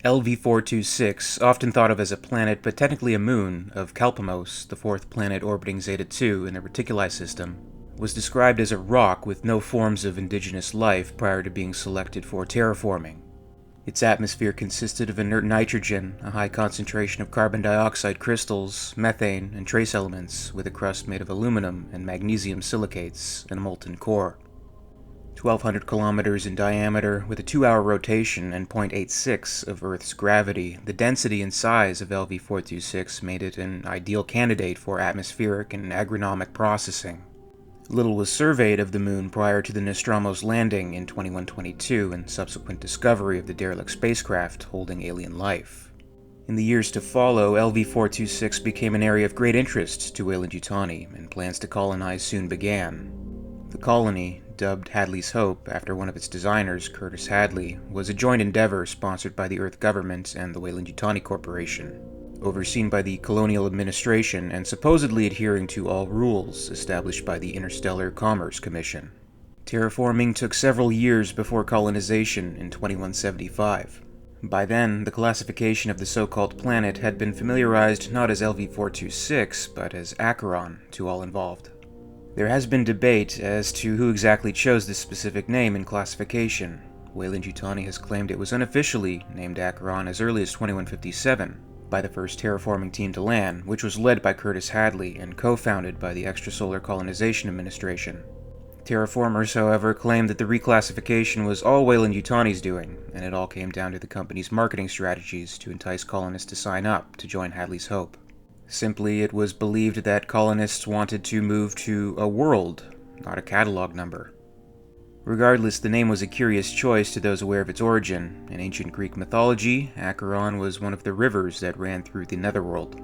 LV-426, often thought of as a planet but technically a moon, of Kalpamos, the fourth planet orbiting Zeta II in the Reticuli system, was described as a rock with no forms of indigenous life prior to being selected for terraforming. Its atmosphere consisted of inert nitrogen, a high concentration of carbon dioxide crystals, methane, and trace elements, with a crust made of aluminum and magnesium silicates, and a molten core. 1,200 kilometers in diameter, with a 2-hour rotation and 0.86 of Earth's gravity, the density and size of LV-426 made it an ideal candidate for atmospheric and agronomic processing. Little was surveyed of the moon prior to the Nostromo's landing in 2122 and subsequent discovery of the derelict spacecraft holding alien life. In the years to follow, LV-426 became an area of great interest to WEYLAND, and plans to colonize soon began. The colony, dubbed Hadley's Hope after one of its designers, Curtis Hadley, was a joint endeavor sponsored by the Earth government and the WEYLAND Corporation, overseen by the Colonial Administration and supposedly adhering to all rules established by the Interstellar Commerce Commission. Terraforming took several years before colonization in 2175. By then, the classification of the so-called planet had been familiarized not as LV-426, but as Acheron to all involved. There has been debate as to who exactly chose this specific name and classification. WEYLAND has claimed it was unofficially named Acheron as early as 2157 by the first terraforming team to land, which was led by Curtis Hadley and co-founded by the Extrasolar Colonization Administration. Terraformers, however, claimed that the reclassification was all WEYLAND doing, and it all came down to the company's marketing strategies to entice colonists to sign up to join Hadley's Hope. Simply, it was believed that colonists wanted to move to a world, not a catalog number. Regardless, the name was a curious choice to those aware of its origin. In ancient Greek mythology, Acheron was one of the rivers that ran through the netherworld.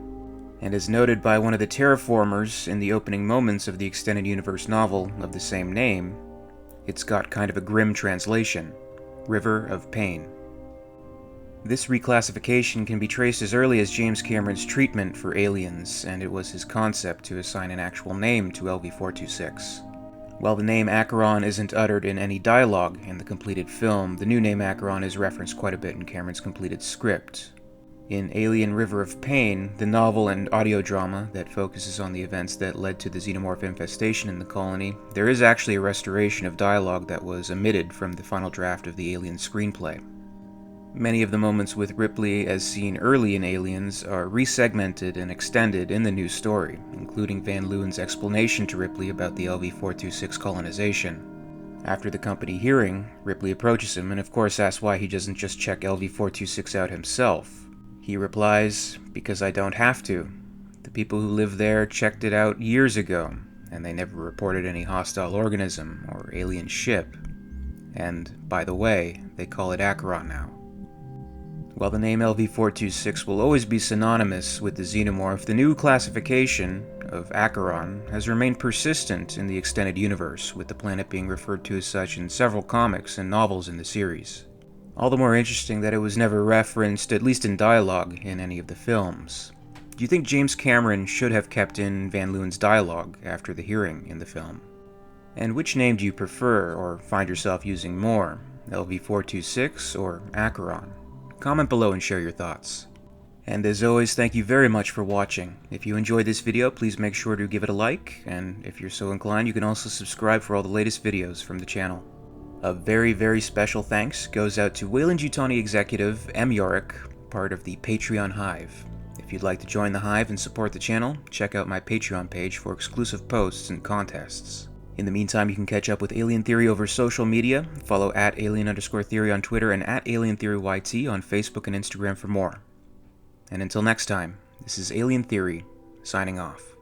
And as noted by one of the terraformers in the opening moments of the extended universe novel of the same name, it's got kind of a grim translation: River of Pain. This reclassification can be traced as early as James Cameron's treatment for Aliens, and it was his concept to assign an actual name to LV-426. While the name Acheron isn't uttered in any dialogue in the completed film, the new name Acheron is referenced quite a bit in Cameron's completed script. In Alien River of Pain, the novel and audio drama that focuses on the events that led to the xenomorph infestation in the colony, there is actually a restoration of dialogue that was omitted from the final draft of the Alien screenplay. Many of the moments with Ripley as seen early in Aliens are resegmented and extended in the new story, including Van Leeuwen's explanation to Ripley about the LV-426 colonization. After the company hearing, Ripley approaches him and of course asks why he doesn't just check LV-426 out himself. He replies, "Because I don't have to. The people who live there checked it out years ago, and they never reported any hostile organism or alien ship. And, by the way, they call it Acheron now." While the name LV-426 will always be synonymous with the xenomorph, the new classification of Acheron has remained persistent in the extended universe, with the planet being referred to as such in several comics and novels in the series. All the more interesting that it was never referenced, at least in dialogue, in any of the films. Do you think James Cameron should have kept in Van Leeuwen's dialogue after the hearing in the film? And which name do you prefer, or find yourself using more, LV-426 or Acheron? Comment below and share your thoughts. And as always, thank you very much for watching. If you enjoyed this video, please make sure to give it a like, and if you're so inclined, you can also subscribe for all the latest videos from the channel. A very, very special thanks goes out to WEYLAND executive EmYarUk, part of the Patreon Hive. If you'd like to join the Hive and support the channel, check out my Patreon page for exclusive posts and contests. In the meantime, you can catch up with Alien Theory over social media. Follow @alien_theory on Twitter and @alientheoryyt on Facebook and Instagram for more. And until next time, this is Alien Theory, signing off.